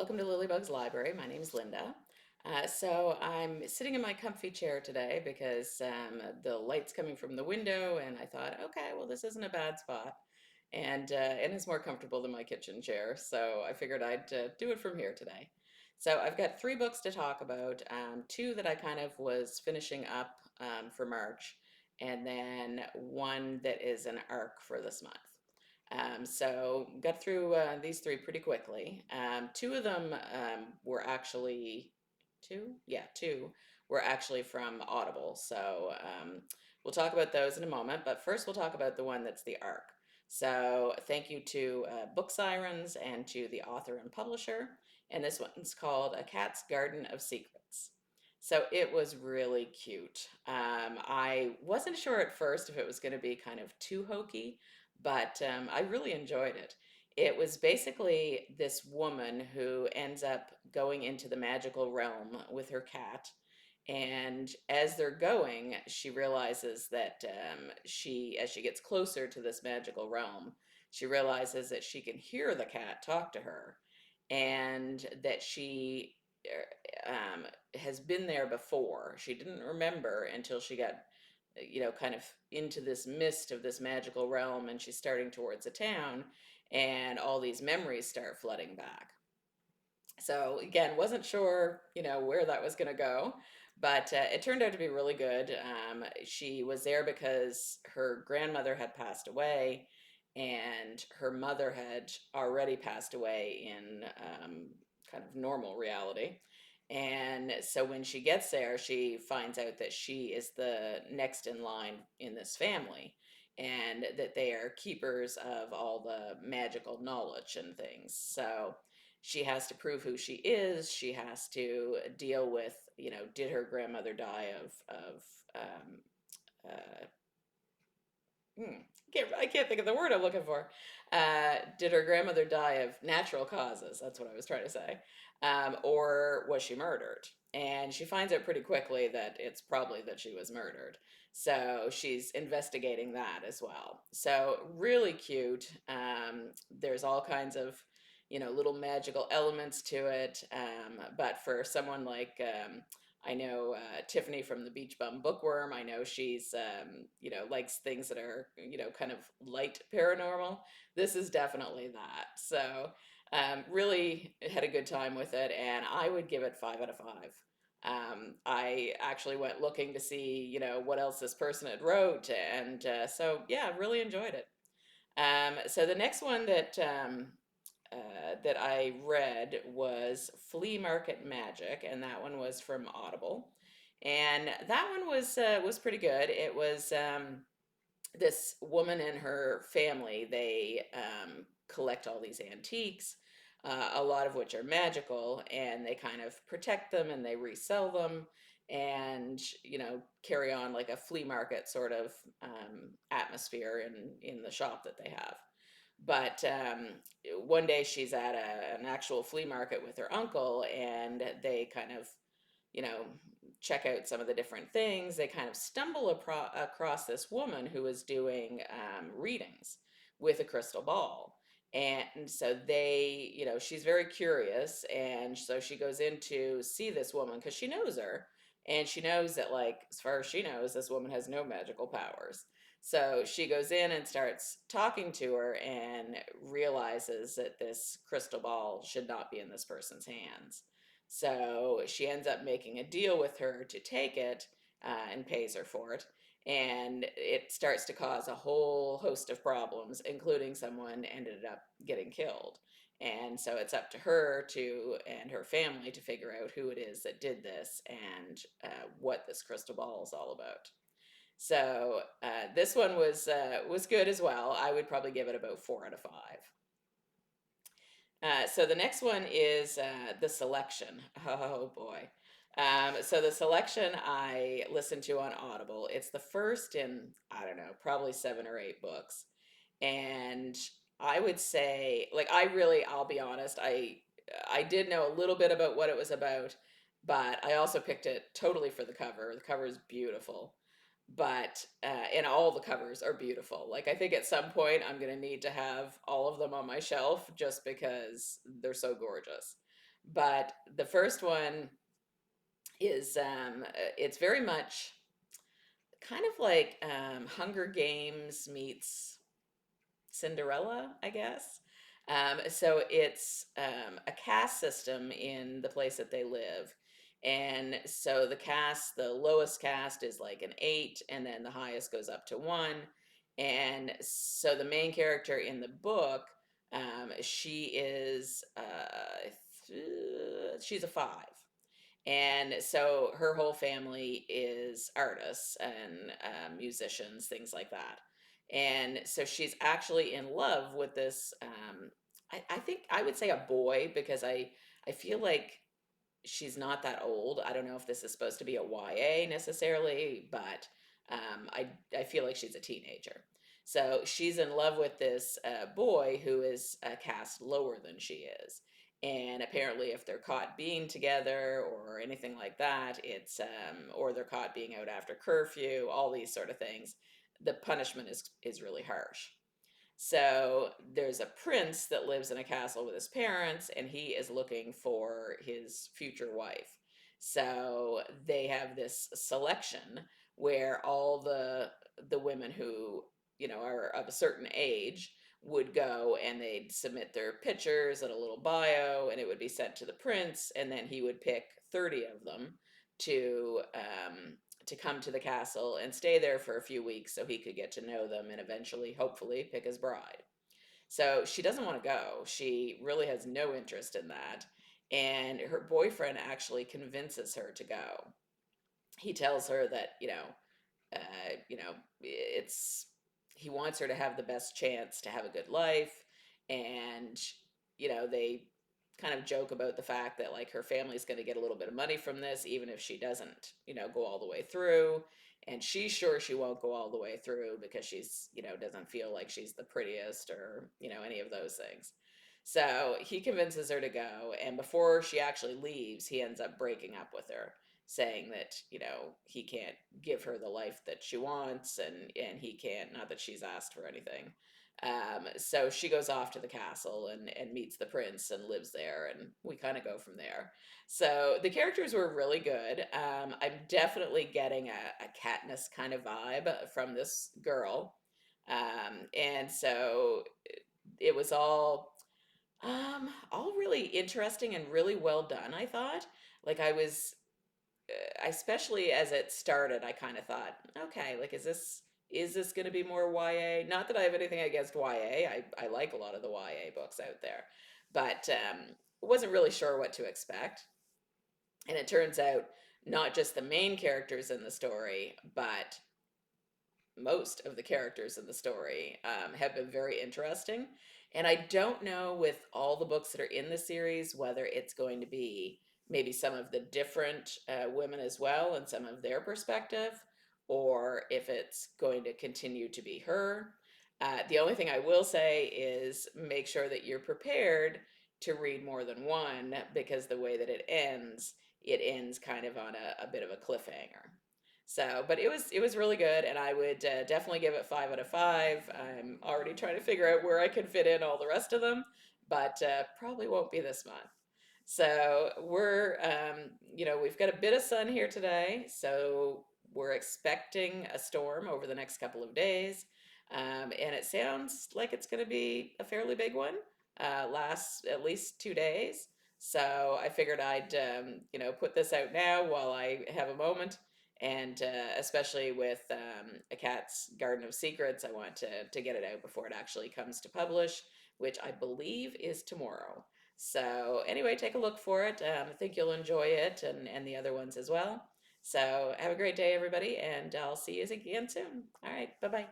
Welcome to Lilybug's Library. My name is Linda. So I'm sitting in my comfy chair today because the light's coming from the window, and I thought, okay, well, this isn't a bad spot, and it's more comfortable than my kitchen chair. So I figured I'd do it from here today. So I've got three books to talk about. Two that I kind of was finishing up for March, and then one that is an arc for this month. So got through these three pretty quickly. Two of them were actually two were actually from Audible. So we'll talk about those in a moment. But first, we'll talk about the one that's the arc. So thank you to Book Sirens and to the author and publisher. And this one's called A Cat's Garden of Secrets. So it was really cute. I wasn't sure at first if it was going to be kind of too hokey, but I really enjoyed it. It was basically this woman who ends up going into the magical realm with her cat. And as they're going, she realizes that as she gets closer to this magical realm, she realizes that she can hear the cat talk to her and that she has been there before. She didn't remember until she got kind of into this mist of this magical realm, and she's starting towards a town, and all these memories start flooding back. So again, wasn't sure, where that was going to go, but it turned out to be really good. She was there because her grandmother had passed away, and her mother had already passed away in kind of normal reality. And so when she gets there, she finds out that she is the next in line in this family, and that they are keepers of all the magical knowledge and things. So she has to prove who she is. She has to deal with, did her grandmother die of um, uh, hmm, I can't think of the word I'm looking for. Did her grandmother die of natural causes? That's what I was trying to say. Or was she murdered? And she finds out pretty quickly that it's probably that she was murdered. So she's investigating that as well. So really cute. There's all kinds of, little magical elements to it. But for someone like I know Tiffany from the Beach Bum Bookworm. I know she's, likes things that are, kind of light paranormal. This is definitely that. So, really had a good time with it, and I would give it 5 out of 5. I actually went looking to see, what else this person had wrote, and so yeah, really enjoyed it. So the next one that I read was Flea Market Magic, and that one was from Audible, and that one was pretty good. It was this woman and her family. They collect all these antiques, a lot of which are magical, and they kind of protect them and they resell them, and carry on like a flea market sort of atmosphere in the shop that they have. But one day she's at an actual flea market with her uncle, and they kind of, you know, check out some of the different things. They kind of stumble across this woman who is doing readings with a crystal ball. And so she's very curious. And so she goes in to see this woman because she knows her. And she knows that, like, as far as she knows, this woman has no magical powers. So she goes in and starts talking to her and realizes that this crystal ball should not be in this person's hands. So she ends up making a deal with her to take it and pays her for it. And it starts to cause a whole host of problems, including someone ended up getting killed. And so it's up to her and her family to figure out who it is that did this and what this crystal ball is all about. So this one was good as well. I would probably give it about 4 out of 5. So the next one is The Selection. Oh boy. So The Selection I listened to on Audible. It's the first in, I don't know, probably 7 or 8 books. And I would say, like, I'll be honest, I did know a little bit about what it was about, but I also picked it totally for the cover. The cover is beautiful, but and all the covers are beautiful. Like, I think at some point I'm going to need to have all of them on my shelf just because they're so gorgeous. But the first one is it's very much kind of like Hunger Games meets Cinderella, I guess. So it's a caste system in the place that they live. And so the lowest caste is like an eight, and then the highest goes up to one. And so the main character in the book, she is, she's a five. And so her whole family is artists and musicians, things like that. And so she's actually in love with this. I think I would say a boy because I feel like she's not that old. I don't know if this is supposed to be a YA necessarily, but I feel like she's a teenager. So she's in love with this boy who is cast lower than she is. And apparently, if they're caught being together or anything like that, or they're caught being out after curfew, all these sort of things, the punishment is really harsh. So there's a prince that lives in a castle with his parents, and he is looking for his future wife. So they have this selection where all the women who, are of a certain age would go and they'd submit their pictures and a little bio, and it would be sent to the prince, and then he would pick 30 of them to to come to the castle and stay there for a few weeks so he could get to know them and eventually, hopefully, pick his bride. So she doesn't want to go. She really has no interest in that. And her boyfriend actually convinces her to go. He tells her that, it's he wants her to have the best chance to have a good life, and they kind of joke about the fact that like her family's going to get a little bit of money from this even if she doesn't go all the way through, and she's sure she won't go all the way through because she's doesn't feel like she's the prettiest or any of those things. So he convinces her to go, and before she actually leaves he ends up breaking up with her, saying that he can't give her the life that she wants, and he can't, not that she's asked for anything. So she goes off to the castle and meets the prince and lives there, and we kind of go from there. So the characters were really good. I'm definitely getting a Katniss kind of vibe from this girl. And so it was all really interesting and really well done, I thought. Like I was especially as it started, I kind of thought, okay, like is this going to be more YA? Not that I have anything against YA. I like a lot of the YA books out there, but wasn't really sure what to expect. And it turns out not just the main characters in the story, but most of the characters in the story have been very interesting. And I don't know with all the books that are in the series whether it's going to be maybe some of the different women as well and some of their perspective, or if it's going to continue to be her. The only thing I will say is make sure that you're prepared to read more than one, because the way that it ends kind of on a bit of a cliffhanger. So, but it was really good, and I would definitely give it 5 out of 5. I'm already trying to figure out where I can fit in all the rest of them, but probably won't be this month. So we've got a bit of sun here today, so we're expecting a storm over the next couple of days, and it sounds like it's going to be a fairly big one, last at least 2 days. So I figured I'd put this out now while I have a moment, and especially with A Cat's Garden of Secrets, I want to get it out before it actually comes to publish, which I believe is tomorrow. So anyway, take a look for it. I think you'll enjoy it, and the other ones as well. So have a great day, everybody, and I'll see you again soon. All right, bye bye.